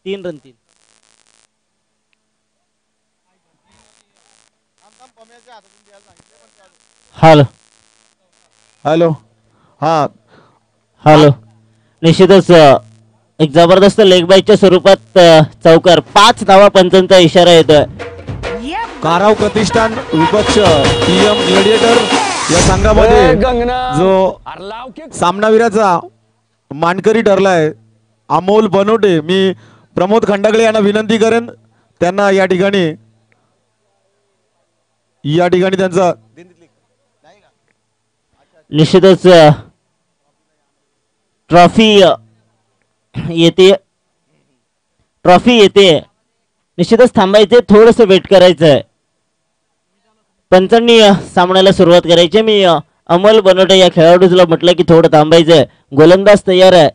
3 run 3. Hello hello. हा hello. निश्चितच एक जबरदस्त लेग बाईच्या स्वरूपात चौकार 5 धावा पंचांचा इशारा येतोय. काराव प्रतिष्ठान विपक्ष पीएम ग्लॅडिएटर या संघामध्ये जो सामनावीराचा मानकरी ठरलाय अमोल बनोटे. मी प्रमोद खंडागळे यांना विनंती करेन त्यांना या ठिकाणी त्यांचा निश्चितच ट्रॉफी येते. निश्चितच थांबायचे, थोडस वेट करायचंय. पंचांनी सामन्याला सुरुवात करायची. मी अमोल बनोटे या खेळाडूला म्हटलं की थोडं थांबायचंय. गोलंदाज तयार आहे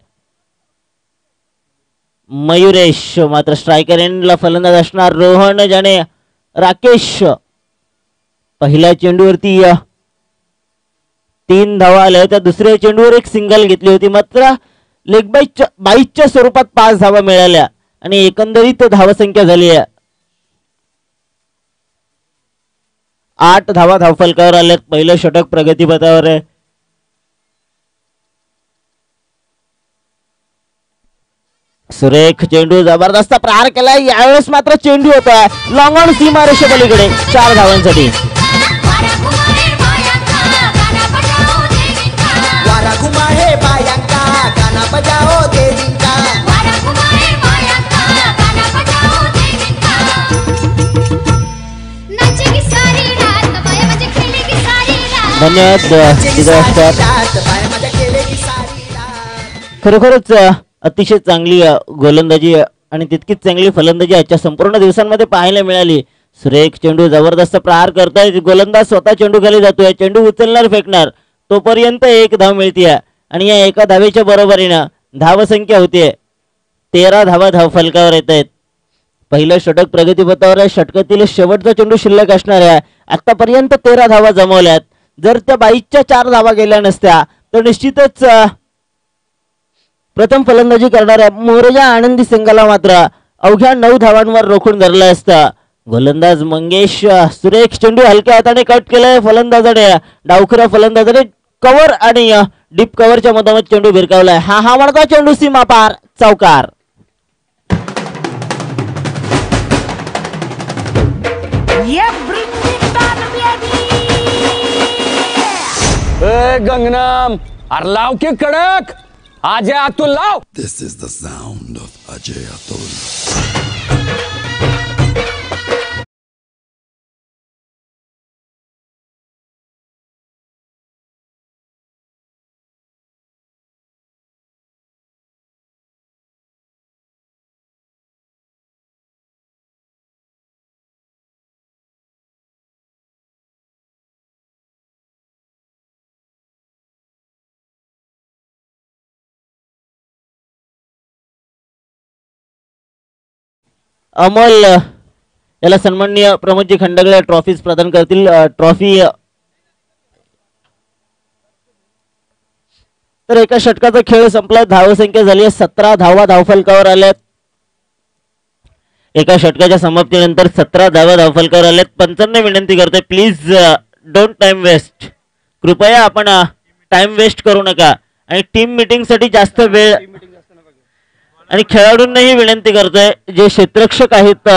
मयुरेश, मात्र स्ट्रायकर एंडला फलंदाज असणार रोहन जाने. राकेश पहिल्या चेंडूवरती 3 धावा आल्या होत्या. दुसऱ्या चेंडूवर एक सिंगल घेतली होती, मात्र लेग बाईच्या स्वरूपात 5 धावा मिळाल्या आणि एकंदरीत धावसंख्या झाली आहे 8 धावा धावफलकावर आल्यात. पहिलं षटक प्रगतीपथावर आहे. सुरेख चेंडू, जबरदस्त प्रहार केलाय. यावेळेस मात्र चेंडू होता लॉंग ऑन सीमा रेषेपलीकडे 4 धावांसाठी. धन्यवाद. खरोखरच अतिशय चांगली गोलंदाजी आणि तितकीच चांगली फलंदाजी आजच्या संपूर्ण दिवसांमध्ये पाहायला मिळाली. सुरेख चेंडू, जबरदस्त प्रहार करताय गोलंदाज. स्वतः चेंडू खाली जातोय. चेंडू उचलणार, फेकणार, तोपर्यंत 1 धाव मिळते आणि या एका धावेच्या बरोबरीनं धावसंख्या होते 13 धावा धावफलकावर येत आहेत. पहिलं षटक प्रगतीपथावर आहे. षटकातील शेवटचा चेंडू शिल्लक असणार आहे. आतापर्यंत 13 धावा जमवल्यात. जर त्या 22च्या 4 धावा गेल्या नसत्या तर निश्चितच प्रथम फलंदाजी करणाऱ्या मोरजा आनंदी संघाला मात्र अवघ्या 9 धावांवर रोखून धरलं असतं. गोलंदाज मंगेश, सुरेख चेंडू हलक्या हाताने कट केलाय फलंदाजाने. डावखुऱ्या फलंदाजाने कव्हर आणि डीप कव्हरच्या मधोमध चेंडू भिरकावलाय. हा वळता चेंडू सीमा पार, चौकार. गंगनम अरे लाव की कडक. अजय अतुल लाव. This is the sound of Ajay Atul. Amol याला सन्माननीय प्रमोदजी खंडागळे ट्रॉफीज प्रदान करतील. ट्रॉफी तर एका षटकाचा खेळ संपला. धावसंख्या झाली आहे 17 धावा धावफलकावर आल्यात. एका षटकाच्या समाप्तीनंतर 17 धावा धावफलकावर आल्यात. पंचांना विनंती करतोय प्लीज डोंट टाइम वेस्ट. कृपया आपण टाइम वेस्ट करू नका आणि टीम मीटिंग साठी जास्त वेळ. आणि खेळाडूंनाही विनंती करतोय जे क्षेत्ररक्षक आहेत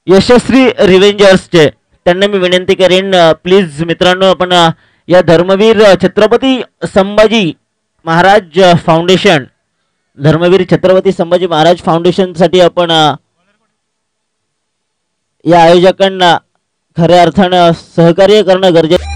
यशस्वी रिव्हेंजर्सचे, त्यांना मी विनंती करेन प्लीज मित्रांनो आपण या धर्मवीर छत्रपती संभाजी महाराज फाउंडेशन साठी आपण या आयोजकांना खऱ्या अर्थानं सहकार्य करणं गरजेचं.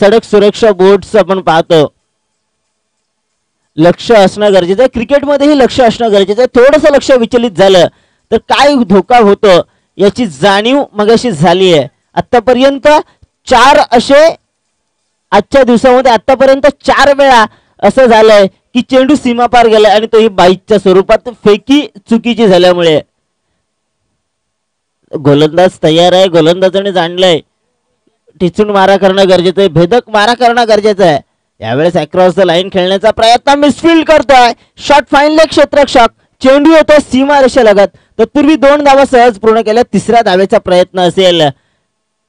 सडक सुरक्षा बोर्ड्स आपण पाहतो. लक्ष असणं गरजेचं आहे. क्रिकेटमध्येही लक्ष असणं गरजेचं आहे. थोडंसं लक्ष विचलित झालं तर काय धोका होतो याची जाणीव मगाशी झाली आहे. आतापर्यंत 4 असे आजच्या दिवसामध्ये आतापर्यंत 4 वेळा असं झालंय की चेंडू सीमापार गेलाय आणि तोही बाईकच्या स्वरूपात फेकी चुकीची झाल्यामुळे. गोलंदाज तयार आहे. गोलंदाजाने जाणलंय टिचून मारा करणं गरजेचं आहे. भेदक मारा करणं गरजेचं आहे. यावेळेस अक्रॉस द लाईन खेळण्याचा प्रयत्न मिसफील्ड करतोय. शॉट फाईनल क्षेत्ररक्षक. चेंडू येतो सीमा रेषेलगत. तत्पूर्वी 2 धावा सहज पूर्ण केल्या. तिसऱ्या धावेचा प्रयत्न असेल.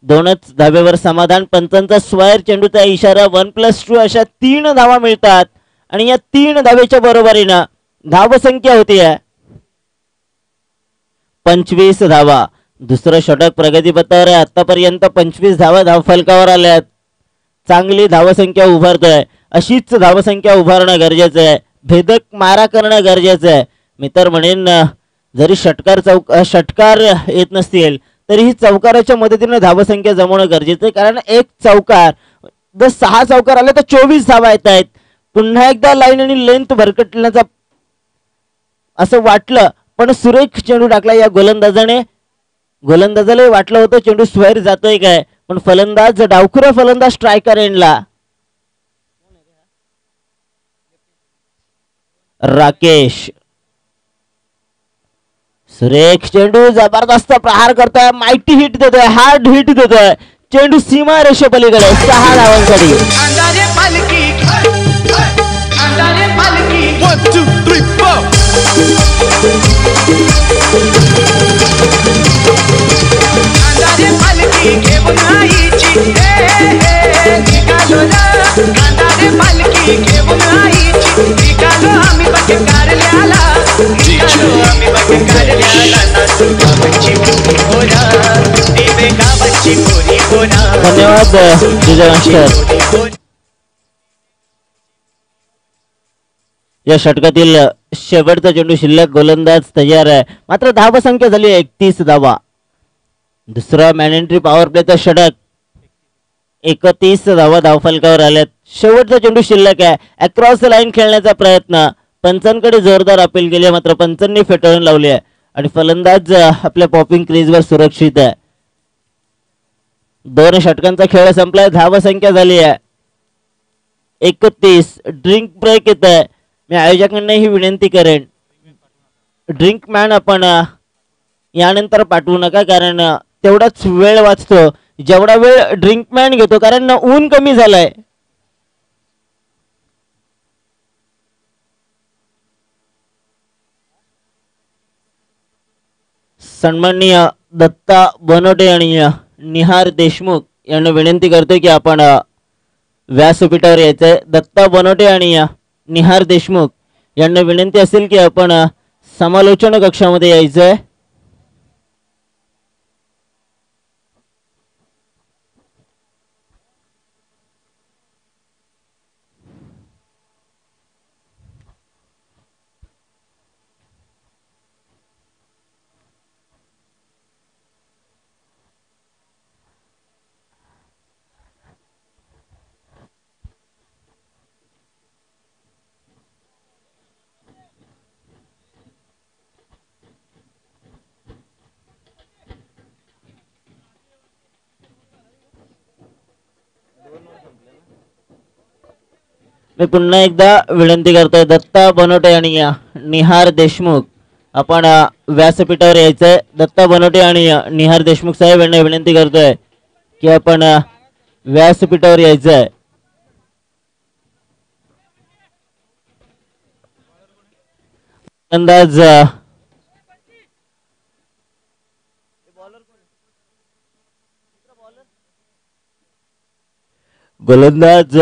2च धावेवर समाधान. पंचांचा स्क्वेअर चेंडूचा इशारा. 1+2 अशा 3 धावा मिळतात आणि या 3 धावेच्या बरोबरीनं धावसंख्या होती 25 धावा. दुसरं षटक प्रगतीपथावर आहे. आतापर्यंत 25 धावा धावफलकावर आल्यात. चांगली धावसंख्या उभारतोय. अशीच धावसंख्या उभारणं गरजेचं आहे. भेदक मारा करणं गरजेचं आहे. मी तर म्हणेन जरी षटकार येत नसतील तरीही चौकाराच्या मदतीने धावसंख्या जमवणं गरजेचं आहे. कारण एक चौकार जर 6 चौकार आले तर 24 धावा येत आहेत. पुन्हा एकदा लाईन आणि लेंथ भरकटण्याचा असं वाटलं पण सुरेख चेंडू टाकला या गोलंदाजाने. गोलंदाजाला वाटलं होतं चेंडू स्क्वेअर जातोय काय पण फलंदाज डावखुरा फलंदाज स्ट्रायकर एंडला. राकेश सुरेख चेंडू जबरदस्त प्रहार करतोय. माइटी हिट देतोय. हार्ड हिट देतोय. चेंडू सीमा रेषे पलीकडे 6 धावांसाठी. धन्यवाद या षटकातील शेवटचा चेंडू शिल्लक. गोलंदाज तयार आहे. मात्र धावसंख्या झाली 31 धावा. दुसरा मॅन एंट्री पॉवर प्लेचा षटक. 31 धावा धावफलकावर आल्यात. शेवटचा चेंडू शिल्लक आहे. अक्रॉस द लाईन खेळण्याचा प्रयत्न. पंचांकडे जोरदार अपील केली मात्र पंचांनी फेटाळून लावली आहे आणि फलंदाज आपल्या पॉपिंग क्रीजवर सुरक्षित आहे. 2 षटकांचा खेळ संपलाय. धावसंख्या झाली आहे 31. ड्रिंक ब्रेक येत आहे. मी आयोजकांना ही विनंती करेन ड्रिंक मॅन आपण यानंतर पाठवू नका कारण तेवढाच वेळ वाचतो जेवढा वेळ ड्रिंक मॅन घेतो कारण ऊन कमी झालंय. सन्माननीय दत्ता बनोटे आणि निहार देशमुख यांना विनंती करतोय की आपण व्यासपीठावर यायचंय. दत्ता बनोटे आणि निहार देशमुख यांना विनंती असेल की आपण समालोचन कक्षामध्ये यायचंय. मी पुन्हा एकदा विनंती करतोय दत्ता बनोटे आणि निहार देशमुख आपण व्यासपीठावर यायचंय. दत्ता बनोटे आणि निहार देशमुख साहेब यांना विनंती करतोय की आपण व्यासपीठावर यायचंय. अंदाज गोलंदाज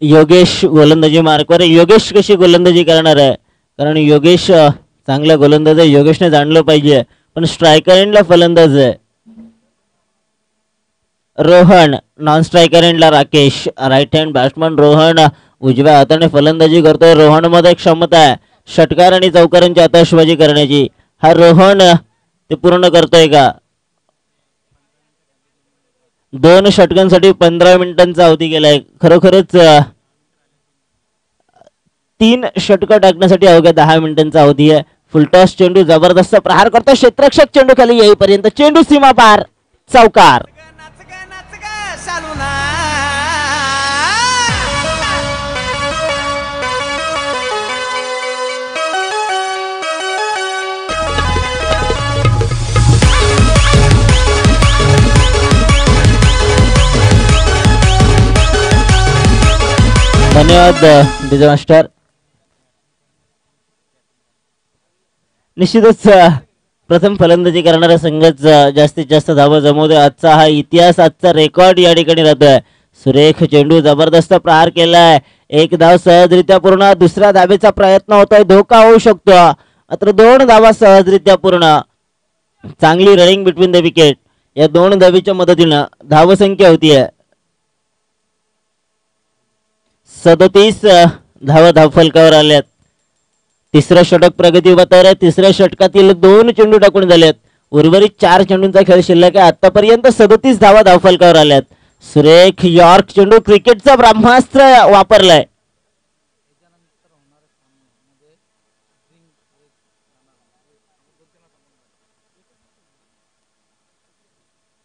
योगेश गोलंदाजी मार्कवर. योगेश कशी गोलंदाजी करणार आहे कारण योगेश चांगला गोलंदाज आहे. योगेशने जाणलं पाहिजे पण स्ट्रायकर एंडला फलंदाज आहे. रोहन नॉन स्ट्रायकर एंडला Rakesh. Right hand batsman Rohan उजव्या हाताने फलंदाजी करतोय. रोहन मध्ये क्षमता आहे षटकार आणि चौकारांची आतषबाजी करण्याची. हा रोहन ते पूर्ण करतोय का. 2 षटकांसाठी 15 मिनिटांचा अवधी गेलाय. खरोखरच 3 षटकं टाकण्यासाठी अवघ्या 10 मिनिटांचा अवधी आहे. फुलटॉस चेंडू जबरदस्त प्रहार करतो. क्षेत्ररक्षक चेंडू खाली येईपर्यंत चेंडू सीमा पार, चौकार. धन्यवाद डीजे मास्टर. निश्चितच प्रथम फलंदाजी करणारा संघच जास्तीत जास्त धावा जमवते. आजचा हा इतिहास, आजचा रेकॉर्ड या ठिकाणी राहतोय. सुरेख चेंडू जबरदस्त प्रहार केलाय. एक धाव सहजरित्या पूर्ण. दुसऱ्या धावेचा प्रयत्न होतोय, धोका होऊ शकतो. मात्र 2 धावा सहजरित्या पूर्ण. चांगली रनिंग बिटवीन द विकेट. या 2 धावेच्या मदतीनं धावसंख्या होतीये 37 धावा धावफलकावर आल्यात. तिसरं षटक प्रगती बतर आहे. तिसऱ्या षटकातील 2 चेंडू टाकून झालेत. उर्वरित 4 चेंडूंचा खेळ शिल्लक आहे. आतापर्यंत 37 धावा धावफलकावर आल्यात. सुरेख यॉर्क चेंडू, क्रिकेटचा ब्रह्मास्त्र वापरलाय.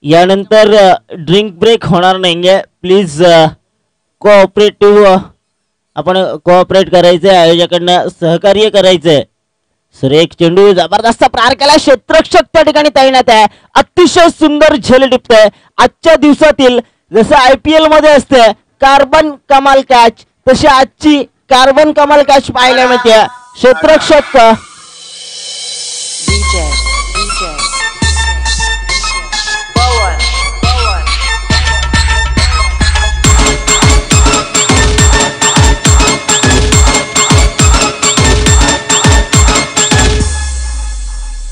यानंतर ड्रिंक ब्रेक होणार नाहीये. प्लीज कोऑपरेटिव्ह आपण कोऑपरेट करायचंय. आयोजकांना सहकार्य करायचंय. सुरेख चेंडू जबरदस्त प्रहार केला. क्षेत्ररक्षक त्या ठिकाणी तैनात आहे. अतिशय सुंदर झेल टिपतोय. आजच्या दिवसातील जसं IPL मध्ये असते कार्बन कमाल कॅच, तशी आजची कार्बन कमाल कॅच पाहायला मिळते. क्षेत्ररक्षक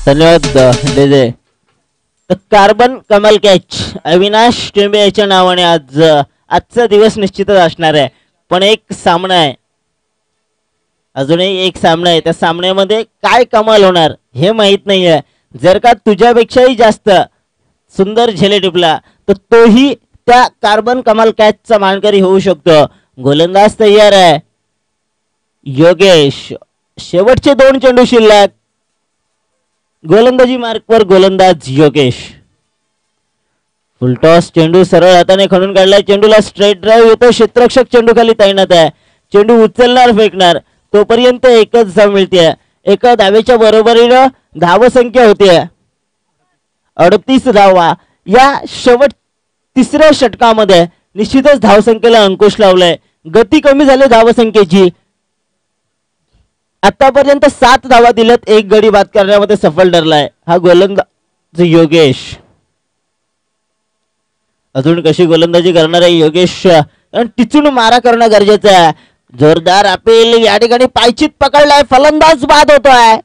धन्यवाद डेजे. कार्बन कमाल कॅच अविनाश टेंबे याच्या नावाने आजचा दिवस निश्चितच असणार आहे. पण एक सामना आहे, अजूनही एक सामना आहे. त्या सामन्यामध्ये काय कमाल होणार हे माहित नाहीये. जर का तुझ्यापेक्षाही जास्त सुंदर झेले टिपला तर तोही त्या कार्बन कमाल कॅचचा मानकरी होऊ शकतो. गोलंदाज तयार आहे योगेश. शेवटचे 2 चेंडू शिल्लक. गोलंदाजी मार्कवर गोलंदाज योगेश. फुलटॉस चेंडू सरळ हाताने खणून काढलाय. चेंडूला स्ट्रेट ड्राईव्ह येतो. क्षेत्ररक्षक चेंडू खाली तैनात आहे. चेंडू उचलणार, फेकणार. तोपर्यंत एकच धाव मिळते. एका धावेच्या बरोबरीनं धावसंख्या होते 38 धावा. या तिसऱ्या षटकामध्ये निश्चितच धावसंख्येला अंकुश लावलाय. गती कमी झाली धावसंख्येची. आतापर्यंत 7 धावा दिल्यात. 1 गडी बाद करण्यामध्ये सफल ठरलाय हा गोलंदाज योगेश. अजून कशी गोलंदाजी करणार आहे योगेश? टिचून मारा करणं गरजेचं आहे. जोरदार अपील या ठिकाणी पायचीत पकडलाय. फलंदाज बाद होतोय.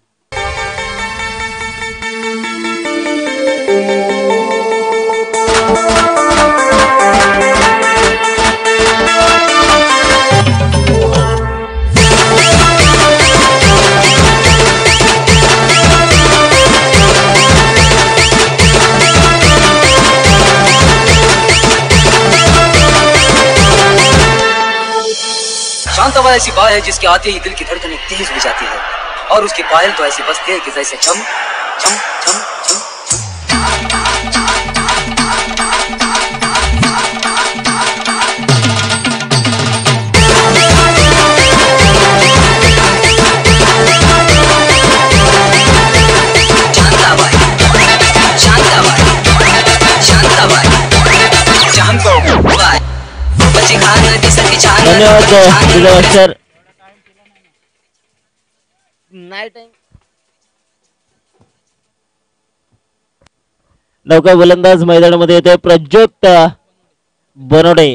शांताबाई ऐसी बात है जिसके आते ही दिल की धड़कनें तेज हो जाती है और उसके पायल तो ऐसे बजते हैं कि जैसे चम चम चम चम धन्यवाद सर. नौका गोलंदाज मैदानामध्ये येतोय प्रज्योत बनोडे.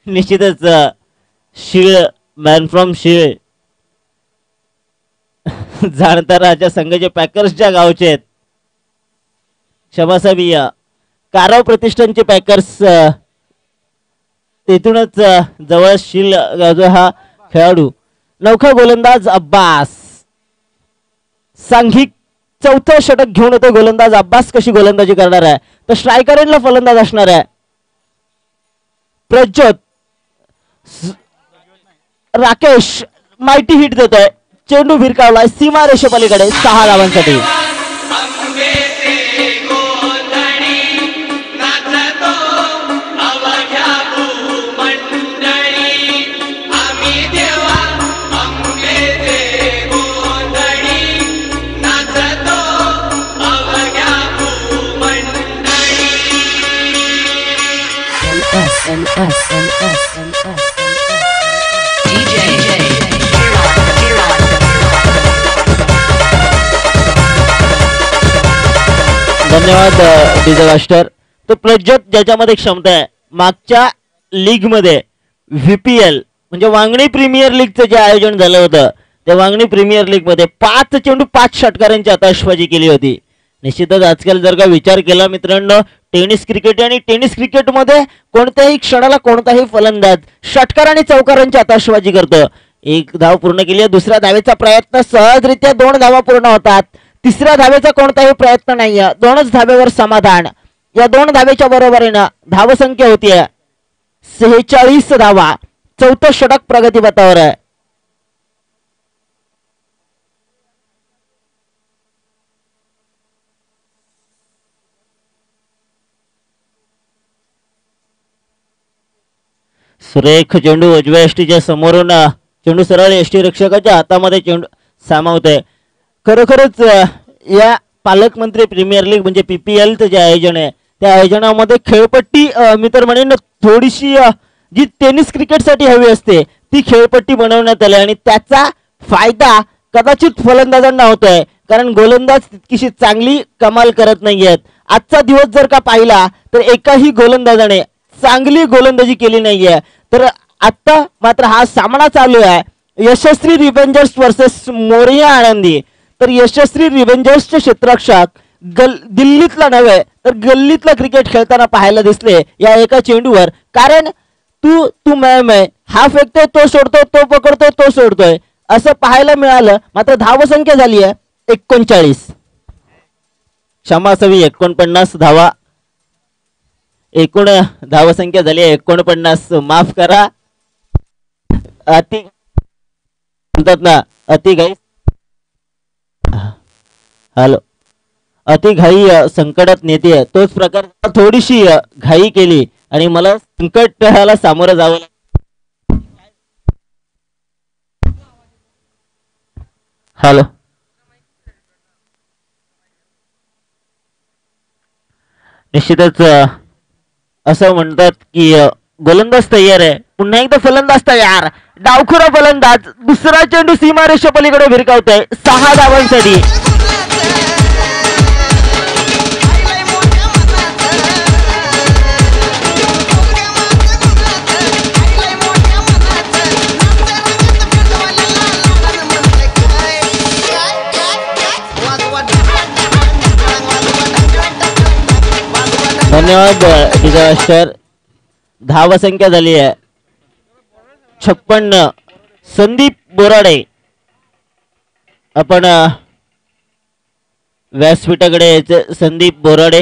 निश्चितच शिळ मॅन फ्रॉम शिळ जाणता राजा संघाचे पॅकर्सच्या गावचे आहेत. क्षमासाबिया काराव प्रतिष्ठानचे पॅकर्स तिथूनच जवळ शिल गावचा हा खेळाडू. नौका गोलंदाज अब्बास. सांघिक चौथं षटक घेऊन येतो गोलंदाज अब्बास कशी गोलंदाजी करणार आहे तर स्ट्रायकर एंडला फलंदाज असणार आहे प्रज्योत राकेश माहिती हिट देतोय चेंडू भिरकावलाय सीमा रेषेपलीकडे 6 धावांसाठी धन्यवाद डीजे मास्टर. तो प्रज्योत ज्याच्यामध्ये क्षमता आहे मागच्या लीग मध्ये व्हीपीएल म्हणजे वांगणी प्रीमियर लीगचं जे आयोजन झालं होतं त्या वांगणी प्रीमियर लीग मध्ये 5 चेंडू 5 षटकारांची आतषबाजी केली होती. निश्चितच आजकाल जर का विचार केला मित्रांनो टेनिस क्रिकेट आणि टेनिस क्रिकेटमध्ये कोणत्याही क्षणाला कोणताही फलंदाज षटकार आणि चौकारांची आतषबाजी करतो. 1 धाव पूर्ण केली दुसऱ्या धावेचा प्रयत्न सहजरित्या 2 धावा पूर्ण होतात. तिसऱ्या धावेचा कोणताही प्रयत्न नाहीये 2च धावेवर समाधान. या 2 धावेच्या बरोबरीनं धावसंख्या होतीये 46 धावा. चौथं षटक प्रगतीपथावर आहे. सुरेख चेंडू उजव्या एसटीच्या समोरून चेंडू सरळ एसटी रक्षकाच्या हातामध्ये चेंडू सामावतोय. खरोखरच या पालकमंत्री प्रीमियर लीग म्हणजे पीपीएलचं जे आयोजन आहे त्या आयोजनामध्ये खेळपट्टी मी तर म्हणेन थोडीशी जी टेनिस क्रिकेटसाठी हवी असते ती खेळपट्टी बनवण्यात आली आणि त्याचा फायदा कदाचित फलंदाजांना होतोय कारण गोलंदाज तितकीशी चांगली कमाल करत नाहीयेत. आजचा दिवस जर का पाहिला तर एकाही गोलंदाजाने चांगली गोलंदाजी केली नाहीये. तर आता मात्र हा सामना चालू आहे यशस्वी रिव्हेंजर्स वर्सेस मोरिया आनंदी. तर यशस्वी रिव्हेंजर्सचे क्षेत्ररक्षक दिल्लीतला नव्हे तर गल्लीतला क्रिकेट खेळताना पाहायला दिसले या एका चेंडूवर. कारण तू मैं हा फेकतोय तो सोडतोय तो पकडतोय तो सोडतोय असं पाहायला मिळालं. मात्र धावसंख्या झाली आहे 39. क्षमा असावी 49 धावा. एकूण धावसंख्या झाली आहे 49. माफ करा अति म्हणतात ना अति घाई. हॅलो अति घाई संकटात नेते तोच प्रकार थोडीशी घाई केली आणि मला संकटाला सामोरं जावं लागलं. हॅलो निश्चितच असं म्हणतात की गोलंदाज तयार आहे पुन्हा एकदा फलंदाज तयार. डावखुरा फलंदाज दुसरा चेंडू सीमारेषा पलीकडे भिरकावतोय 6 धावांसाठी. धन्यवाद डिझास्टर. धावसंख्या झाली आहे 56. संदीप बोराडे आपण व्यासपीठाकडे यायचं. संदीप बोराडे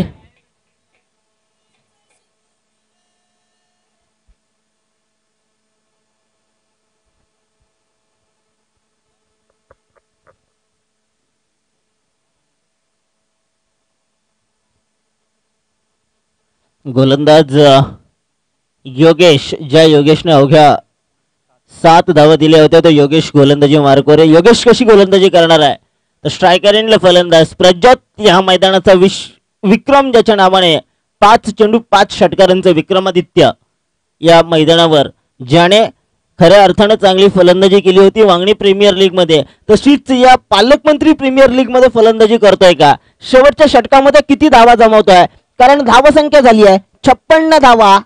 गोलंदाज योगेश ज्या योगेशने अवघ्या 7 धावा दिल्या होत्या तो योगेश गोलंदाजी मार्कवर आहे. योगेश कशी गोलंदाजी करणार आहे तर स्ट्रायकर एंडला फलंदाज प्रज्योत या मैदानाचा विक्रम ज्याच्या नावाने 5 चेंडू 5 षटकारांचं विक्रमादित्य या मैदानावर ज्याने खऱ्या अर्थानं चांगली फलंदाजी केली होती वांगणी प्रीमियर लीग मध्ये तशीच या पालकमंत्री प्रीमियर लीग मध्ये फलंदाजी करतोय का. शेवटच्या षटकामध्ये किती धावा जमवतोय कारण धावसंख्या झाली आहे 56 धावा.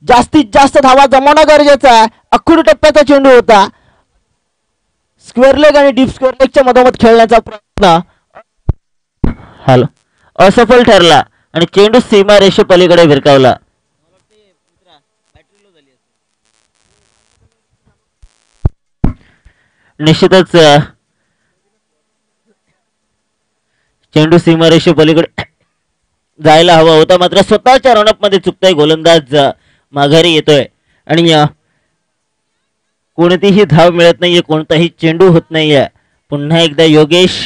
जास्तीत जास्त धावा जमवणं गरजेचं आहे. अखूड टप्प्याचा चेंडू होता. स्क्वेअर लेग आणि डीप स्क्वेअर लेगच्या मधोमध खेळण्याचा प्रयत्न हॅलो असफल ठरला आणि चेंडू सीमा रेषे पलीकडे भिरकावला. निश्चितच चेंडू सीमारेषे पलीकडे जायला हवा होता, मात्र स्वतःच्या रनअप मध्ये चुकतोय गोलंदाज, माघारी येतोय आणि कोणतीही धाव मिळत नाहीये, कोणताही चेंडू होत नाहीये. पुन्हा एकदा योगेश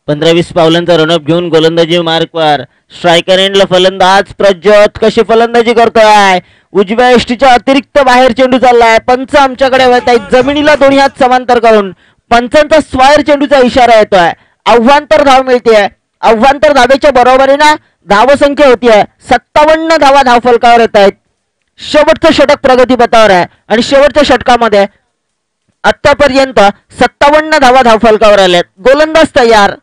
15-20 पावलांचा रनअप घेऊन गोलंदाजी मार्कवर. स्ट्रायकर एंडला फलंदाज प्रज्योत कशी फलंदाजी करतोय, उजव्या यष्टीच्या अतिरिक्त बाहेर चेंडू चाललाय. पंच आमच्याकडे वळत आहेत, जमिनीला दोन्ही हात समांतर करून पंचांचा स्वायर चेंडूचा इशारा येतोय. आव्हांतर धाव मिळतेय, आव्हांतर धावेच्या बरोबरीने धावसंख्या होतीये 57 धावा धावफलकावर येत आहेत. शेवटचं षटक प्रगतीपथावर आहे आणि शेवटच्या षटकामध्ये आतापर्यंत 57 धावा धावफलकावर आल्यात. गोलंदाज तयार,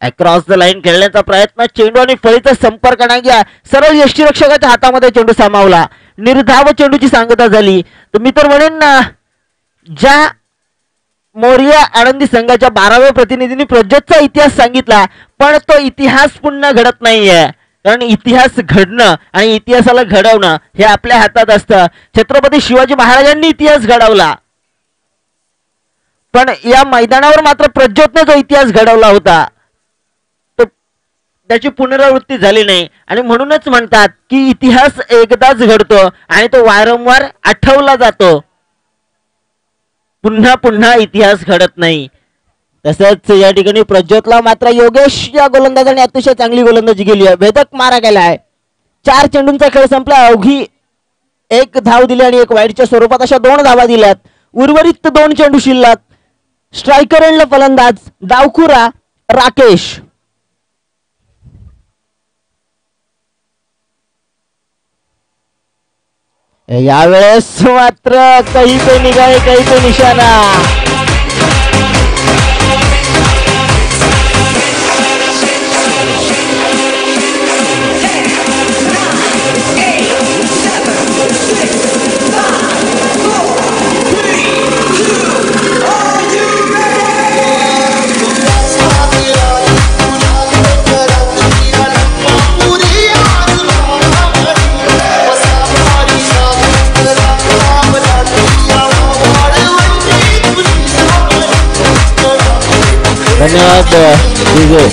अक्रॉस द लाईन खेळण्याचा प्रयत्न, चेंडू आणि फळीचा संपर्क नाही घ्या, सरळ यष्टीरक्षकाच्या हातामध्ये चेंडू सामावला, निर्धाव चेंडूची सांगता झाली. तर मी तर म्हणेन ना, ज्या मोरिया आनंदी संघाच्या 12व्या प्रतिनिधींनी प्रज्योतचा इतिहास सांगितला, पण तो इतिहास पुन्हा घडत नाहीये. कारण इतिहास घडणं आणि इतिहासाला घडवणं हे आपल्या हातात असतं. छत्रपती शिवाजी महाराजांनी इतिहास घडवला, पण या मैदानावर मात्र प्रज्योतने जो इतिहास घडवला होता तो त्याची पुनरावृत्ती झाली नाही. आणि म्हणूनच म्हणतात की इतिहास एकदाच घडतो आणि तो वारंवार आठवला जातो, पुन्हा पुन्हा इतिहास घडत नाही. तसंच या ठिकाणी प्रज्योतला मात्र योगेश या गोलंदाजाने अतिशय चांगली गोलंदाजी केली आहे, भेदक मारा केलाय. 4 चेंडूंचा खेळ संपला, अवघी 1 धाव दिली आणि 1 वाईडच्या स्वरूपात अशा 2 धावा दिल्यात. उर्वरित 2 चेंडू शिल्लक. स्ट्रायकर एंडला फलंदाज डावखुरा राकेश. यावेळेस मात्र काही पे निघाले काही पे निशाणा. धन्यवाद विजय.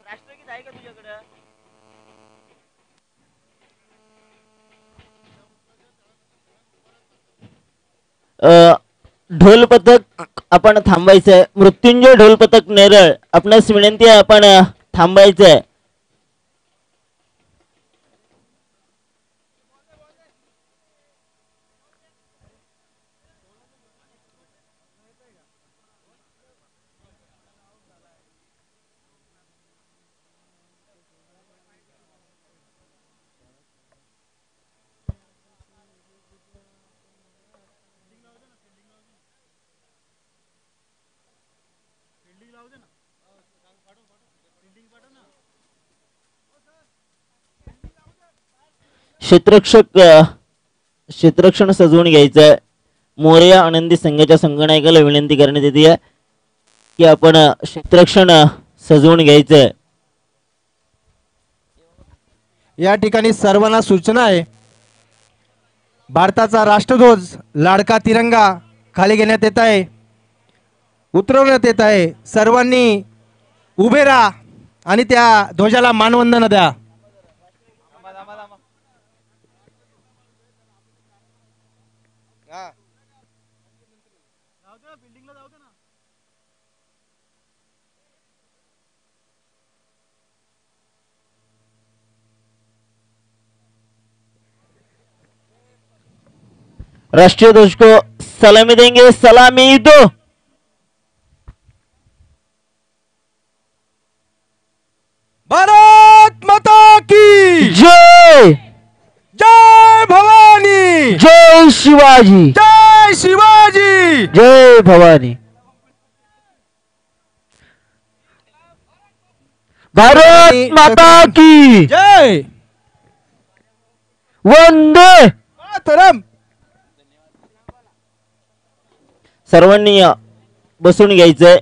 राष्ट्रगीत आहे का तुझ्याकडे? ढोल पथक आपण थांबायचंय. मृत्युंजय ढोल पथक नेरळ, आपणास विनंती आहे आपण थांबायचंय. क्षेत्ररक्षण सजवून घ्यायचंय. मोरया आनंदी संघाच्या संघनायकाला विनंती करण्यात येते की आपण क्षेत्ररक्षण सजवून घ्यायचंय. या ठिकाणी सर्वांना सूचना आहे, भारताचा राष्ट्रध्वज लाडका तिरंगा खाली घेण्यात येत आहे, उतरवण्यात येत आहे. सर्वांनी उभे राहा आणि त्या ध्वजाला मानवंदना द्या. राष्ट्रीय ध्वज को सलामी देंगे, सलामी दो। भारत माता की जय, जय भवानी, जय शिवाजी, जय शिवाजी, जय भवानी। भारत माता की जय। वंदे मातरम। सर्वांनी बसून घ्यायचंय।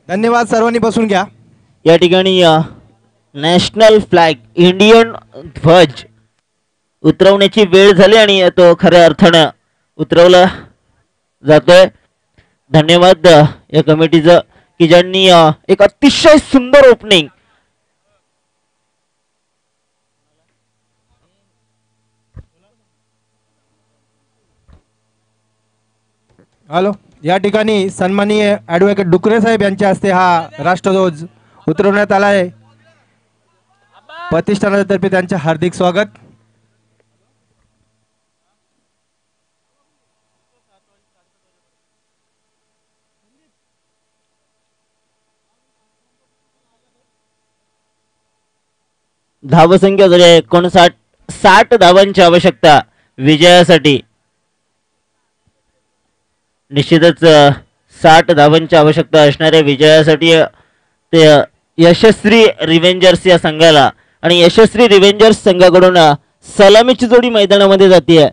धन्यवाद, सर्वांनी बसून घ्या। या ठिकाणी नॅशनल फ्लॅग, इंडियन ध्वज उतरवण्याची वेळ झाली आणि तो खऱ्या अर्थानं उतरवला जातोय। धन्यवाद या कमिटीचं की ज्यांनी एक अतिशय सुंदर ओपनिंग हॅलो, या ठिकाणी सन्माननीय ॲडव्होकेट डुकरे साहेब यांच्या हस्ते हा राष्ट्रध्वज उतरवण्यात आला आहे। प्रतिष्ठानातर्फे त्यांचे हार्दिक स्वागत। धावसंख्या झाली आहे 59, 60 धावांची आवश्यकता विजयासाठी। निश्चितच 60 धावांची आवश्यकता असणाऱ्या विजयासाठी ते यशस्वी रिव्हेंजर्स या संघाला आणि यशस्वी रिव्हेंजर्स संघाकडून सलामीची जोडी मैदानामध्ये जाते।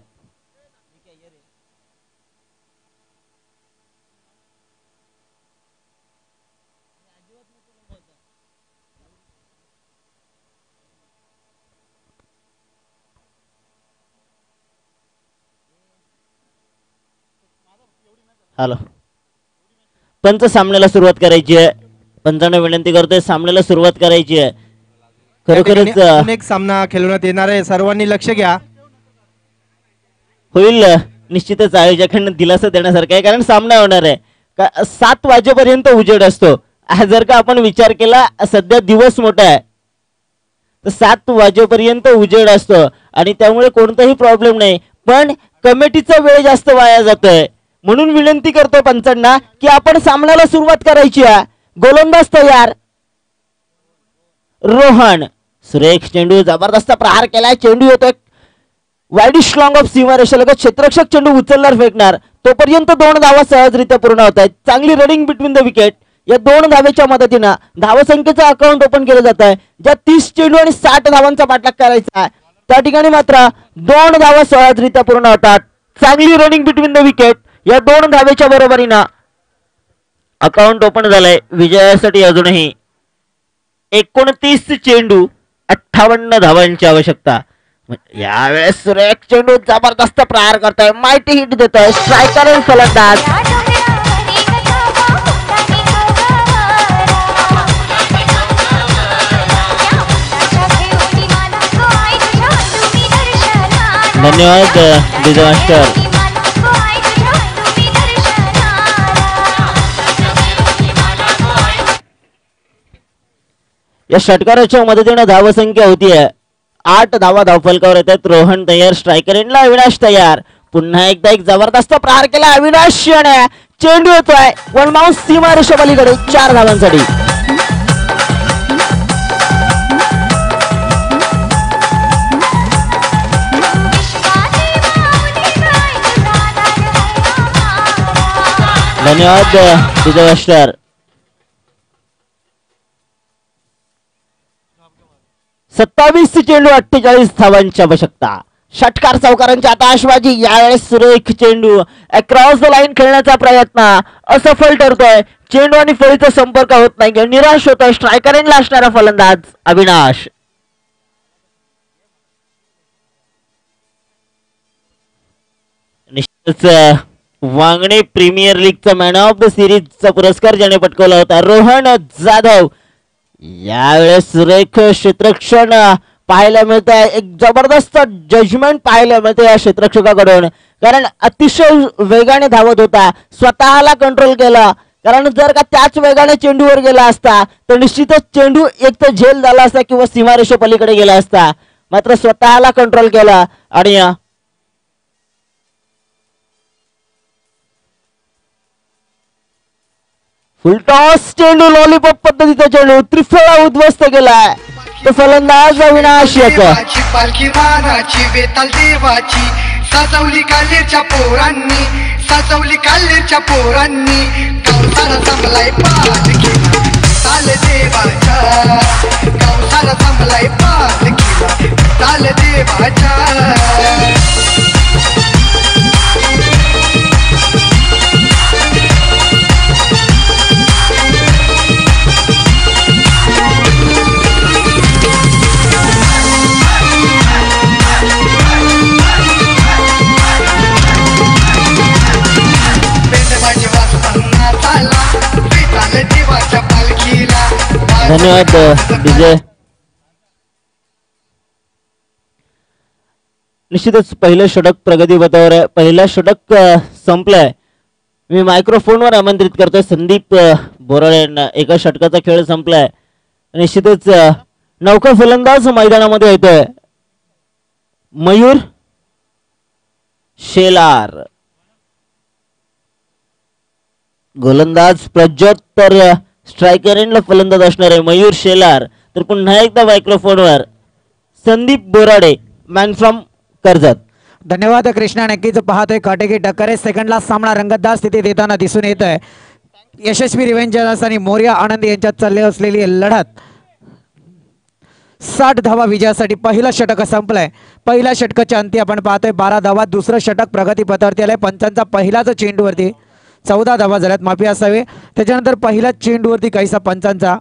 हॅलो, पंच सामन्याला सुरुवात करायची आहे। पंचांना विनंती करतोय सामन्याला सुरुवात करायची आहे। खरोखरच अनेक सामना खेळवण्यात येणार आहे, सर्वांनी लक्ष घ्या। होईल, निश्चितच आयोजकांना दिलासा देण्यासारखं आहे कारण सामना होणार आहे। 7 वाजेपर्यंत उजेड असतो। जर का आपण विचार केला सध्या दिवस मोठा आहे तर 7 वाजेपर्यंत उजेड असतो आणि त्यामुळे कोणताही प्रॉब्लेम नाही, पण कमिटीचा वेळ जास्त वाया जातोय। म्हणून विनंती करतो पंचांना की आपण सामन्याला सुरुवात करायची आहे। गोलंदाज तयार, रोहन, सुरेख चेंडू, जबरदस्त प्रहार केलाय, चेंडू येतोय वाईडिश लॉंग ऑफ सीमारेषेलगत, क्षेत्ररक्षक चेंडू उचलणार फेकणार, तोपर्यंत 2 धावा सहजरित्या पूर्ण होत आहेत। चांगली रनिंग बिटवीन द विकेट। या 2 धावेच्या मदतीनं धावसंख्येचं अकाउंट ओपन केलं जात आहे। ज्या 30 चेंडू आणि 60 धावांचा पाठलाग करायचा आहे त्या ठिकाणी मात्र 2 धावा सहजरित्या पूर्ण होतात। चांगली रनिंग बिटवीन द विकेट। या 2 धावेच्या बरोबरीनं अकाउंट ओपन झालंय विजयासाठी। अजूनही 29 चेंडू 58 धावांची आवश्यकता। यावेळेस सुरेख चेंडू जबरदस्त प्रहार करतोय, माहिती हिट देतोय स्ट्रायकर आणि फलंदाज। धन्यवाद विजय मास्टर। या षटकाराच्या मदतीने धावसंख्या होतीये 8 धावा धावफलकावर येतात। रोहन तयार, स्ट्रायकर एंडला अविनाश तयार। पुन्हा एकदा एक जबरदस्त प्रहार केला अविनाश याने, चेंडू येतोय वन माउस सीमारेषा पलीकडे 4 धावांसाठी। धन्यवाद विजय मास्टर। 27 चेंडू 48 धावांची आवश्यकता। षटकार चौकारांची आताशबाजी। यावेळेस सुरेख चेंडू अक्रॉस द लाईन खेळण्याचा प्रयत्न असफल ठरतोय। चेंडू आणि फळीचा संपर्क होत नाही, निराश होतोय स्ट्रायकर एंडला असणारा फलंदाज अविनाश। निश्चितच वांगणे प्रीमियर लीगचा मॅन ऑफ द सिरीजचा पुरस्कार ज्याने पटकावला होता रोहन जाधव। यावेळेस सुरेख क्षेत्ररक्षण पाहायला मिळत आहे. एक जबरदस्त जजमेंट पाहायला मिळते या क्षेत्ररक्षकाकडून, कारण अतिशय वेगाने धावत होता, स्वतःला कंट्रोल केला. कारण जर का त्याच वेगाने चेंडूवर गेला असता तर निश्चितच चेंडू एक तर झेल झाला असता किंवा सीमारेषे पलीकडे गेला असता. मात्र स्वतःला कंट्रोल केला आणि फुलटॉस चेंडू लॉलीपॉप पद्धतीचा चेंडू त्रिफळा उद्ध्वस्त केलाय. तो फलंदाज अविनाश याचा पालखी वाराची बेताल देवाची सजवली कालेच्या पोरांनी, सजवली कालेच्या पोरांनी. कौसाला संभलाय पालखीला ताल देवाच्या, कौसाला संभलाय पालखीला ताल देवाच्या. धन्यवाद विजय. निश्चितच पहिलं षटक प्रगतीपथावर आहे. पहिला षटक संपलाय. मी मायक्रोफोनवर आमंत्रित करतोय संदीप बोराळे यांना. एका षटकाचा खेळ संपलाय. निश्चितच नौका फलंदाज मैदानामध्ये येतोय. मयूर शेलार, गोलंदाज प्रज्योत, तर स्ट्रायकर एंडला फलंदाज असणार आहे मयूर शेलार. तर पुन्हा एकदा मायक्रोफोनवर संदीप बोराडे, मॅन फ्रॉम कर्जत. धन्यवाद कृष्णा. नक्कीच पाहतोय काटेकी टक्कर आहे. सेकंडला सामना रंगतदार स्थितीत येताना दिसून येत आहे. यशस्वी रिव्हेंजर्स आणि मोर्या आनंद यांच्यात चालली असलेली लढत 60 धावा विजयासाठी पहिला षटक संपलाय. पहिल्या षटकाच्या अंती आपण पाहतोय 12 धावा. दुसरं षटक प्रगतीपथावरती आलंय. पंचांचा पहिलाच चेंडूवरती 14 धावा झाल्यात, माफी असावे. त्याच्यानंतर पहिल्या चेंडूवरती काहीसा पंचांचा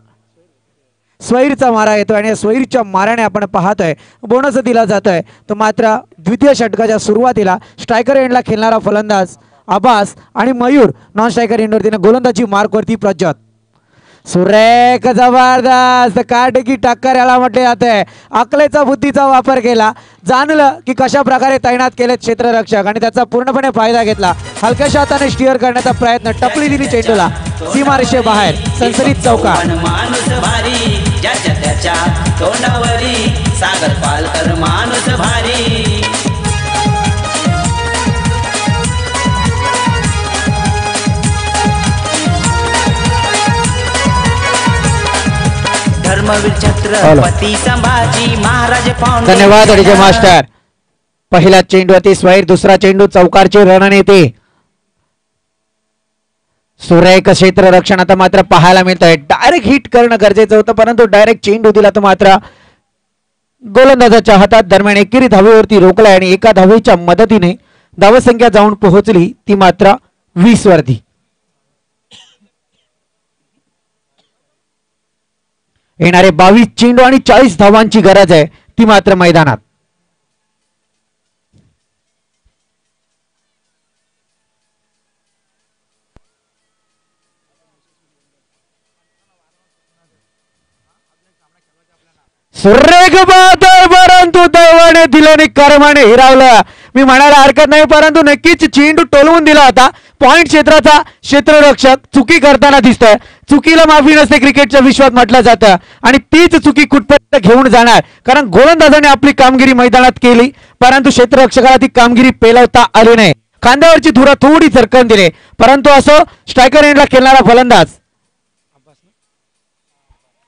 स्वैरचा मारा येतो आणि स्वैरच्या माराने आपण पाहतोय बोनस दिला जातोय. तो मात्र द्वितीय षटकाच्या सुरुवातीला स्ट्रायकर एंडला खेळणारा फलंदाज अब्बास आणि मयूर नॉन स्ट्रायकर एंडवरती गोलंदाजी मार्कवरती प्रज्योत. सुरेख जबरदस्त काटकी टक्कर याला म्हटले जाते. अकलेचा बुद्धीचा वापर केला, जाणलं की कशा प्रकारे तैनात केले क्षेत्ररक्षक आणि त्याचा पूर्णपणे फायदा घेतला. हलक्याशा हाताने स्टिअर करण्याचा प्रयत्न, टपली दिली चेंडूला सीमारेषे बाहेर. संसरीत चौकार. माणूस भारी ज्याच्या त्याच्या तोंडावरी, सागर पालकर माणूस भारी. धर्मवीर छत्रपती संभाजी महाराज. धन्यवाद अडीजे मास्टर. पहिला चेंडूवरती स्वैर, दुसरा चेंडू चौकारचे रणनेते. सुरेख क्षेत्र रक्षण आता मात्र पाहायला मिळत आहे. डायरेक्ट हिट करणं गरजेचं होतं, परंतु डायरेक्ट चेंडू दिला तो मात्र गोलंदाजाच्या हातात. दरम्यान एकेरी धावेवरती रोखलाय आणि एका धावेच्या मदतीने धावसंख्या जाऊन पोहोचली ती मात्र 20 वरती. येणारे 22 चेंडू आणि 40 धावांची गरज आहे ती मात्र मैदानात. सुरेख बात आहे, परंतु दैवाने दिल्याने कर्माने हिरावलं मी म्हणायला हरकत नाही, परंतु नक्कीच चेंडू टोलवून दिला होता. पॉइंट क्षेत्राचा क्षेत्ररक्षक चुकी करताना दिसतोय. चुकीला माफी नसते क्रिकेटच्या विश्वात म्हटलं जातं आणि तीच चुकी कुठपर्यंत घेऊन जाणार, कारण गोलंदाजाने आपली कामगिरी मैदानात केली परंतु क्षेत्ररक्षकाला ती कामगिरी पेलवता आली नाही. खांद्यावरची धुरा थोडी चरकन दिले, परंतु असो स्ट्रायकर एंडला खेळणारा फलंदाज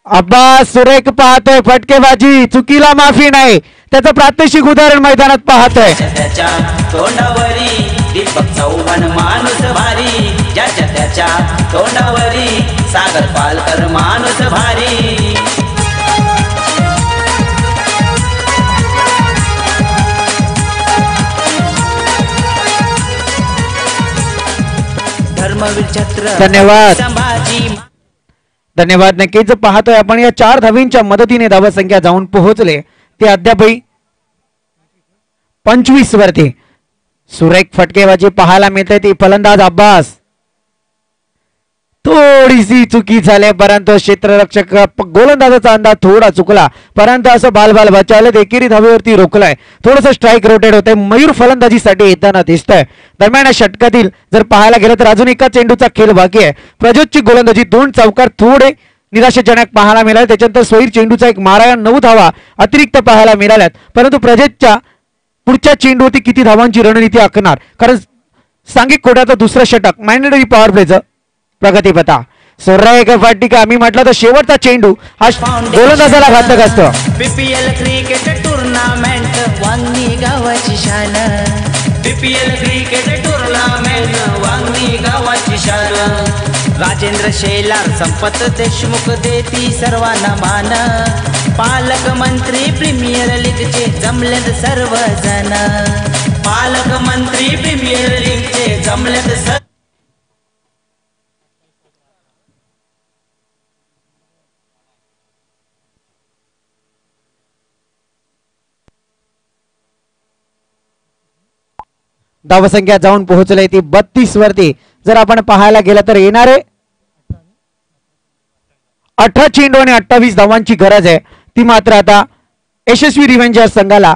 अब्बास सुरेख पाहतोय. फटकेबाजी, चुकीला माफी नाही, त्याचं प्रात्यक्षिक उदाहरण मैदानात पाहतोय. तोंडावरी दीपक चव्हाण माणूस भारी, ज्याच्या त्याच्या तोंडावरी सागर पालकर माणूस भारी. धर्मवीर छत्र धन्यवाद. संभाजी. धन्यवाद. नक्कीच पाहतोय आपण या 4 धावींच्या मदतीने धावसंख्या जाऊन पोहोचले ते अद्यापही 25 वरती. सुरेख फटकेबाजी पाहायला मिळते ती फलंदाज अब्बास. थोडीशी चुकी झाली, परंतु क्षेत्ररक्षक गोलंदाजाचा अंदाज थोडा चुकला, परंतु असं बाल बचावलं एकेरी धावेवरती रोखलाय. थोडंसं स्ट्राईक रोटेट होतंय, मयूर फलंदाजीसाठी येताना दिसतंय. दरम्यान या षटकातील जर पाहायला गेलं तर अजून एका चेंडूचा खेळ बाकी आहे. प्रज्योतची गोलंदाजी 2 चौकार थोडे निराशाजनक पाहायला मिळाले. त्याच्यानंतर सोयीर चेंडूचा एक मारा, 9 धावा अतिरिक्त पाहायला मिळाल्यात. परंतु प्रज्योतच्या पुढच्या चेंडूवरती किती धावांची रणनीती आखणार, कारण सांघिक कोड्याचं दुसरं षटक मॅन्डेटरी पॉवर प्लेचं प्रगतीपथा. एक फाटिका आम्ही म्हटलं तर शेवटचा चेंडू हा गोलंदाजाला घातक असतो. बीपीएल क्रिकेट टुर्नामेंट वांगी गावाची शान, बीपीएल क्रिकेट टुर्नामेंट वांगी गावाची शान. राजेंद्र शेलार संपत देशमुख देती सर्वांना मान, पालक मंत्री प्रीमियर लीगचे जमलेत सर्वजण, पालक मंत्री प्रीमियर लीगचे जमलेत सर्व. धावसंख्या जाऊन पोहोचले ती 32 वरती. जर आपण पाहायला गेलं तर येणारे 18 चेंडू आणि 28 धावांची गरज आहे. ती मात्र आता यशस्वी रिव्हेंजर संघाला.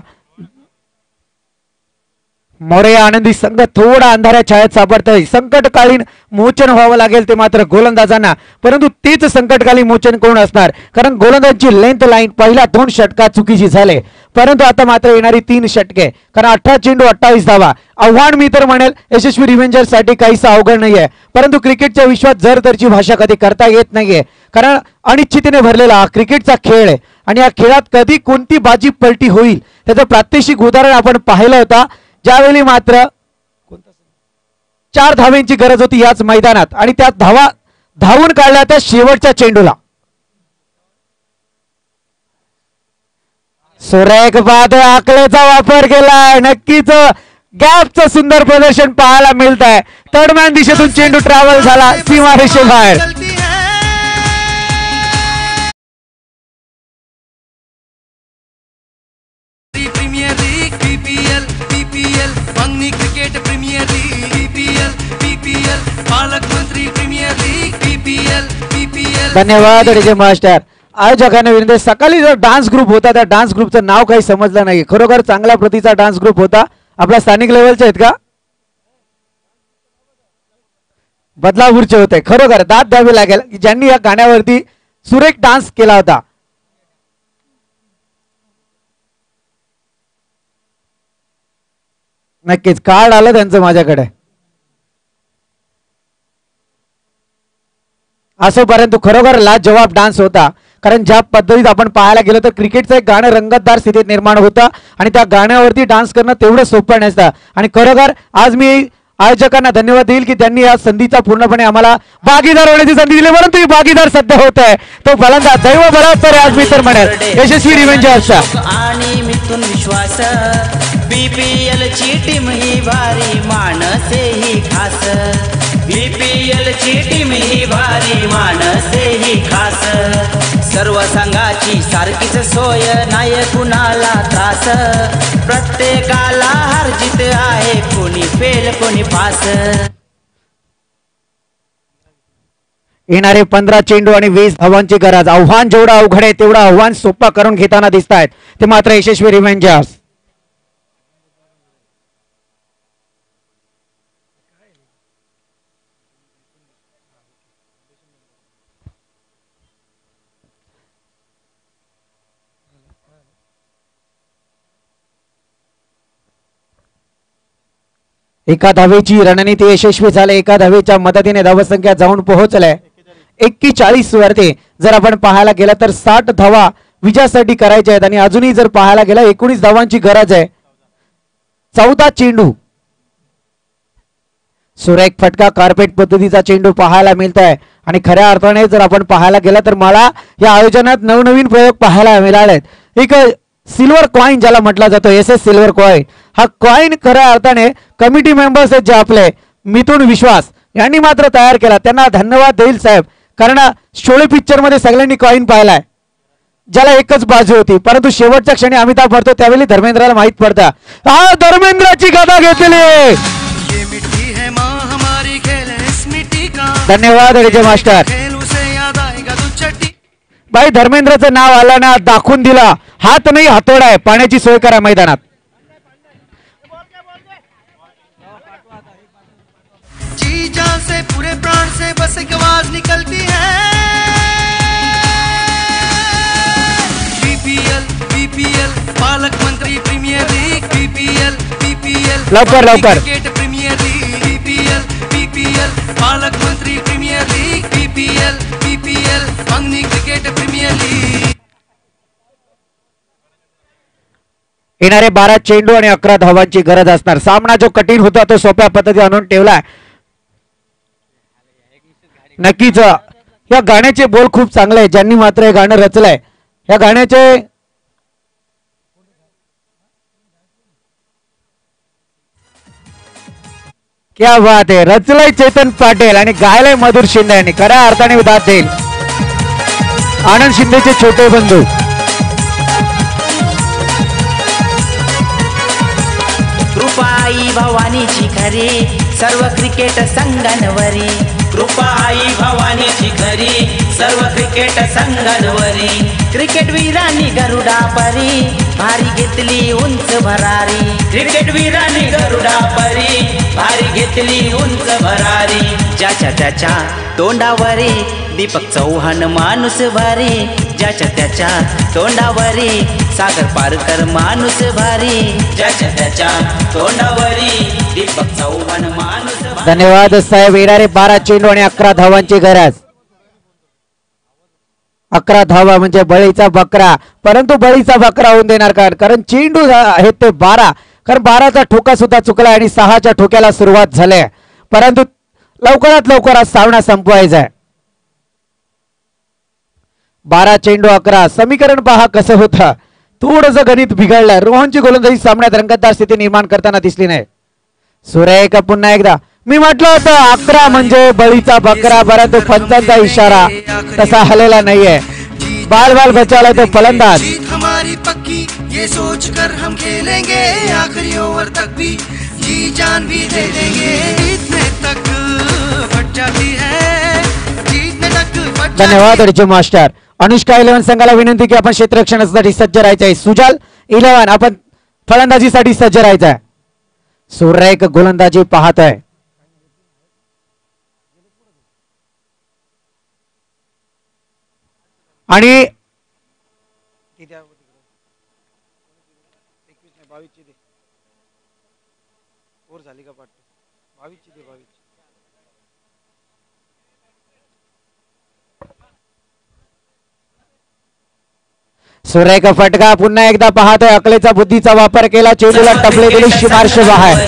मोरया आनंदी संघ थोडा अंधाऱ्या छायेत सापडतोय. संकटकालीन मोचन व्हावं लागेल ते मात्र गोलंदाजांना, परंतु तेच संकटकालीन मोचन कोण असणार, कारण गोलंदाजांची लेंथ लाईन पहिल्या 2 षटकात चुकीची झाले. परंतु आता मात्र येणारी 3 षटके, कारण 18 चेंडू 28 धावा आव्हान मी तर म्हणेल यशस्वी रिव्हेंजर साठी काहीसा अवघड नाहीये. परंतु क्रिकेटच्या विश्वात जर तरची भाषा कधी करता येत नाहीये, कारण अनिश्चिततेने भरलेला हा क्रिकेटचा खेळ आहे आणि या खेळात कधी कोणती बाजी पलटी होईल त्याचं प्रात्यक्षिक उदाहरण आपण पाहिलं होता, ज्यावेळी मात्र 4 धावांची गरज होती याच मैदानात आणि त्या धावा धावून काढल्या त्या शेवटच्या चेंडूला. सुरेख बाद आकड्याचा वापर केलाय. नक्कीच गॅपचं सुंदर प्रदर्शन पाहायला मिळत आहे. थर्डमॅन दिशेतून चेंडू ट्रॅव्हल झाला सीमारेषेबाहेर. Premier league BPL BPL Vangani cricket premier league BPL BPL पालक मंत्री प्रीमियर लीग बीपीएल बीपीएल. धन्यवाद डीजे मास्टर. आयोजकांना विनंती, सकाळी जो डान्स ग्रुप होता त्या डान्स ग्रुपचं नाव काही समजलं नाही. खरोखर चांगल्या प्रतीचा डान्स ग्रुप होता. आपल्या स्थानिक लेवलचे आहेत का? बदलापूरचे होते. खरोखर दाद द्यावी लागेल की ज्यांनी या गाण्यावरती सुरेख डान्स केला होता. नक्कीच कार्ड आलं त्यांचं माझ्याकडे. असो, परंतु खरोखर लाजवाब डान्स होता, कारण ज्या पद्धतीत आपण पाहायला गेलो तर क्रिकेटचं एक गाणं रंगतदार स्थितीत निर्माण होतं आणि त्या गाण्यावरती डान्स करणं तेवढं सोपं नसतं. आणि खरोखर आज मी आयोजकांना धन्यवाद देईल की त्यांनी या संधीचा पूर्णपणे आम्हाला भागीदार होण्याची संधी दिली, परंतु ही भागीदार सध्या होत आहे तो फलंदाज दैव बलात्कार आज मी तर म्हणेल यशस्वी रिव्हेंजर्सचा. आणि मिथून विश्वास बीपीएल ची टीम ही भारी मानसे ही खास, बीपीएल ची टीम ही भारी मानसे ही खास. सर्व संघाची सारखीच सोय नाही कुणाला त्रास, प्रत्येकाला हार जीत आहे कोणी फेल कोणी पास. येणारे 15 चेंडू आणि 20 धावांची गरज. आव्हान जेवढं अवघड आहे तेवढं आव्हान सोपं करून घेताना दिसत आहेत ते मात्र यशस्वी रिव्हेंजर्स. एका धावेची रणनीती यशस्वी झाली. एका धावेच्या मदतीने धावसंख्या जाऊन पोहोचलाय 41 वरती. जर आपण पाहायला गेलं तर 60 धावा विजयासाठी करायच्या आहेत आणि अजूनही जर पाहायला गेलं 19 धावांची गरज आहे. 14 चेंडू. सुरेख फटका कार्पेट पद्धतीचा चेंडू पाहायला मिळत आहे आणि खऱ्या अर्थाने जर आपण पाहायला गेलं तर मला या आयोजनात नवनवीन प्रयोग पाहायला मिळालेत. एक सिल्वर कॉइन ज्याला म्हटला जातो SS सिल्वर कॉइन, हा कॉइन खऱ्या अर्थाने कमिटी मेंबर्स आहेत जे आपले मिथून विश्वास यांनी मात्र तयार केला. त्यांना धन्यवाद देईल साहेब, कारण शोले पिक्चर मध्ये सगळ्यांनी कॉइन पाहिलाय ज्याला एकच बाजू होती, परंतु शेवटच्या क्षणी अमिताभ भरतो त्यावेळी धर्मेंद्राला माहित पडतं. हा धर्मेंद्राची गाथा घेतली. ये मिट्टी है माँ हमारी खेल है इस मिट्टी का, धन्यवाद डीजे मास्टर. खेल उसे याद आएगा दुचट्टी. बाई धर्मेंद्रचं नाव आलं ना, दाखवून दिला. हात नाही हातोडा आहे. पाण्याची सोय करा मैदानात. जी जान से पूरे प्राण से बस एक आवाज निकलती है. बीपीएल बीपीएल पालक मंत्री प्रीमियर लीग. बीपीएल बीपीएल लवकर लवकर. Cricket premier league. BPL BPL पालक मंत्री प्रीमियर लीग. बीपीएल बीपीएल मंगनी क्रिकेट प्रीमियर लीग. येणारे 12 चेंडू आणि 11 धावांची गरज असणार. सामना जो कठीण होता तो सोप्या पद्धतीने आणून ठेवलाय. नक्कीच या गाण्याचे बोल खूप चांगले आहे. ज्यांनी मात्र हे गाणं रचलंय, या गाण्याचे क्या बात आहे. रचलंय चेतन पाटील आणि गायलंय मधुर शिंदे यांनी. खऱ्या अर्थाने दाद देईल आनंद शिंदेचे छोटे बंधू. कृपाई भवानीची खरी सर्व क्रिकेट संघांवरी. कृपाई भवानीची खरी सर्व क्रिकेट संघांवरी. क्रिकेट वीरांनी गरुडा परी भारी घेतली उंच भरारी. क्रिकेट वीरांनी गरुडा परी भारी घेतली उंच भरारी. ज्याच्या त्याच्या तोंडावरी दीपक चव्हाण माणूस भारी. ज्याच्या त्याच्या तोंडावरी सागर पारकर माणूस भारी. ज्याच्या त्याच्या तोंडावरी दीपक चव्हाण माणूस भारी. धन्यवाद साहेब. येणारे 12 चेंडू आणि 11 धावांची गरज. 11 धावा म्हणजे बळीचा बकरा, परंतु बळीचा बकरा होऊन देणार का? कारण चेंडू आहेत ते 12. कारण 12चा ठोका सुद्धा चुकला आणि 6च्या ठोक्याला सुरुवात झाली, परंतु लवकरात लवकर आज सामना संपवायचा आहे. 12 चेंडू 11. समीकरण पहा कसं होतं. थोडंसं गणित बिघडलंय. रोहनची गोलंदाजी सामन्यात रंगतदार स्थिती निर्माण करताना दिसली नाही. सुरेख पुन्हा एकदा. मी म्हटलं होतं 11 म्हणजे बळीचा बकरा, परंतु पंचांचा इशारा तसा हलेला नाहीये. बाल बाल बचावला तो फलंदाज. जीत हमारी पक्की ये सोच कर हम खेलेंगे आखिरी ओवर तक भी जी जान भी दे देंगे. जीतने तक फट जाती है. जीतने तक फट. धन्यवाद अर्जुन मास्टर. अनुष्का 11 संघाला विनंती की आपण क्षेत्ररक्षणासाठी सज्ज राहायचं आहे. सुजाल 11 आपण फलंदाजीसाठी सज्ज राहायचं आहे. सुरेख गोलंदाजी पाहतोय. आणि सुरेख फटका पुन्हा एकदा पाहतोय. अकलेचा बुद्धीचा वापर केला. चेंडूला टपले दिली सीमार्श बाहेर.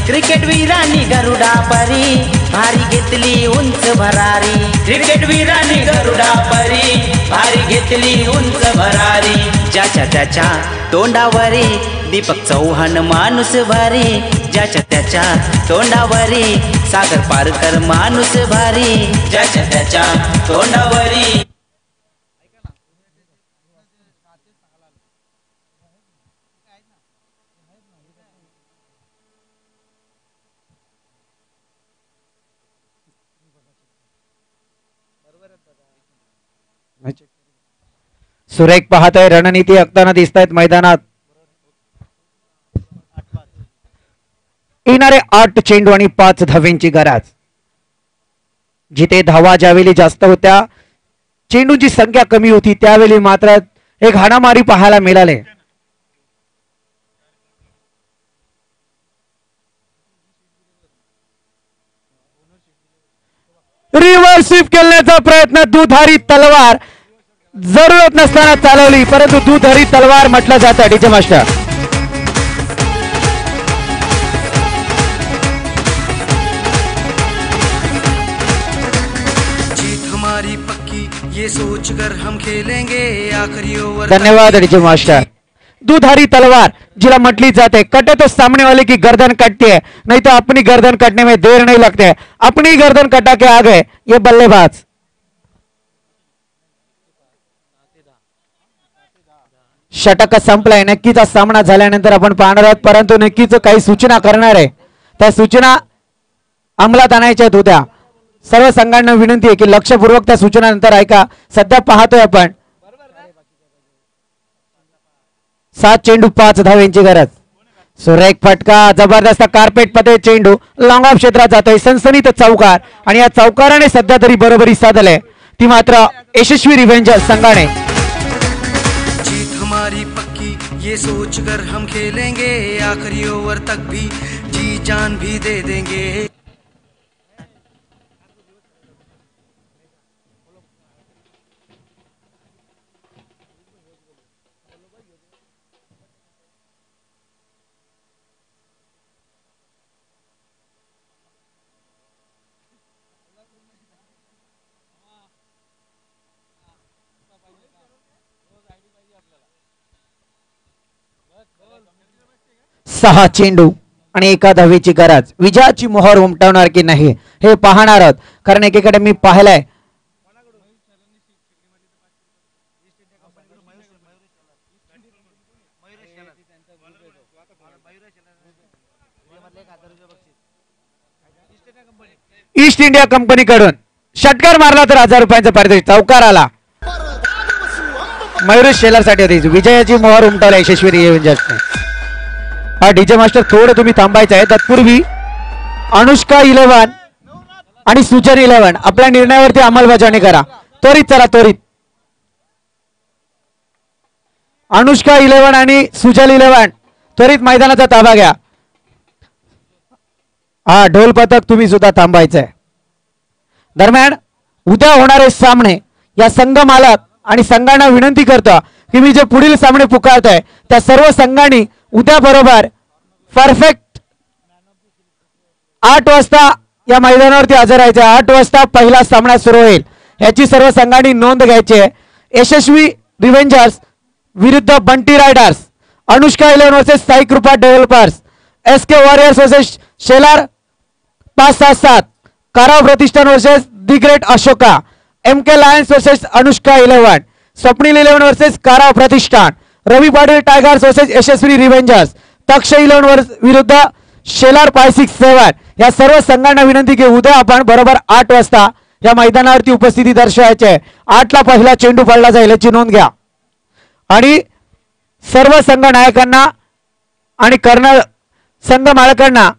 क्रिकेट वीरांनी गरुडा परी भारी घेतली उंच भरारी. क्रिकेट वीरांनी गरुडा परी भारी घेतली उंच भरारी. ज्याच्या त्याच्या तोंडावरी दीपक चव्हाण माणूस भारी. ज्याच्या त्याच्या तोंडावरी सागर पारकर माणूस भारी. ज्याच्या त्याच्या तोंडावरी. सुरेख पाहतोय. रणनीती आखताना दिसत आहेत मैदानात. येणारे 8 चेंडू आणि 5 धावेंची गरज. जिथे धावा ज्यावेळी जास्त होत्या, चेंडूंची संख्या कमी होती, त्यावेळी मात्र एक हाणामारी पाहायला मिळाले. रिव्हर्स स्वीप खेळण्याचा प्रयत्न. दुधारी तलवार जरूरत नसताना चालवली, परंतु दुधारी तलवार म्हटलं जातं डीजे मास्टर. जीत हमारी पक्की ये सोच कर हम खेलेंगे आखिरी ओवर. धन्यवाद डीजे मास्टर. दुधारी तलवार जिला म्हटली जाते, कटे तो सामने वाले की गर्दन कटती है, नहीं तो अपनी गर्दन कटने में देर नहीं लगते. अपनी गर्दन कटा के आ गए ये बल्लेबाज. षटक संपलाय. नक्कीच सामना झाल्यानंतर आपण पाहणार आहोत, परंतु नक्कीच काही सूचना करणार आहे. त्या सूचना अंमलात आणायच्या होत्या. सर्व संघांना विनंती आहे की लक्षपूर्वक त्या सूचनानंतर ऐका. सध्या पाहतोय आपण 7 चेंडू 5 धावांची गरज. सुरेख फटका, जबरदस्त कार्पेट मध्ये चेंडू लॉंग ऑफ क्षेत्रात जातोय. सनसनीत चौकार आणि या चौकाराने सध्या तरी बरोबरी साधले. ती मात्र यशस्वी रिव्हेंजर्स संघाने. जीत हमारी पक्की ये सोच कर हम खेलेंगे आखिरी ओवर तक भी जी जान भी दे देंगे. सहा चेंडू आणि 1 धावेची गरज. विजयाची मोहर उमटवणार की नाही हे पाहणार आहोत. कारण एकीकडे मी पाहिलंय ईस्ट इंडिया कंपनीकडून षटकार मारला तर 1000 रुपयांचा पारितोषिक. चौकार आला मयुरेश शेलारसाठी होती. विजयाची मोहर उमटवली यशस्वी रिव्हेंजर्सने. हा डीजे मास्टर थोडं तुम्ही थांबायचं आहे. तत्पूर्वी अनुष्का 11 आणि सुजन 11 आपल्या निर्णयावरती अंमलबजावणी करा. त्वरित चला त्वरित. अनुष्का 11 आणि सुजल 11 त्वरित मैदानाचा ताबा घ्या. हा ढोल पथक तुम्ही सुद्धा थांबायचंय. दरम्यान उद्या होणारे सामने या संघ मालक आणि संघांना विनंती करतो की मी जे पुढील सामने पुकारतोय त्या सर्व संघांनी उद्या बरोबर परफेक्ट 8 वाजता या मैदानावरती हजर राहायचे. 8 वाजता पहिला सामना सुरू होईल याची सर्व संघांनी नोंद घ्यायची आहे. यशस्वी रिव्हेंजर्स विरुद्ध Bunty riders. Anushka 11 versus Sai Krupa developers. SK warriors versus Shelar 5-6-7. Karav Pratishthan versus the great Ashoka. MK lions versus Anushka 11. Swapnil 11 versus Karav Pratishthan. Ravi Patil tigers versus Yashasvi revengers. Taksh 11 विरुद्ध शेलार 5-6-7. या सर्व संघांना विनंती की उद्या आपण बरोबर 8 वाजता या मैदानावरती उपस्थिती दर्शवायची आहे. 8 ला पहिला चेंडू पडला जाईल याची नोंद घ्या. आणि सर्व संघ नायकांना आणि कर्नल संघ मालकांना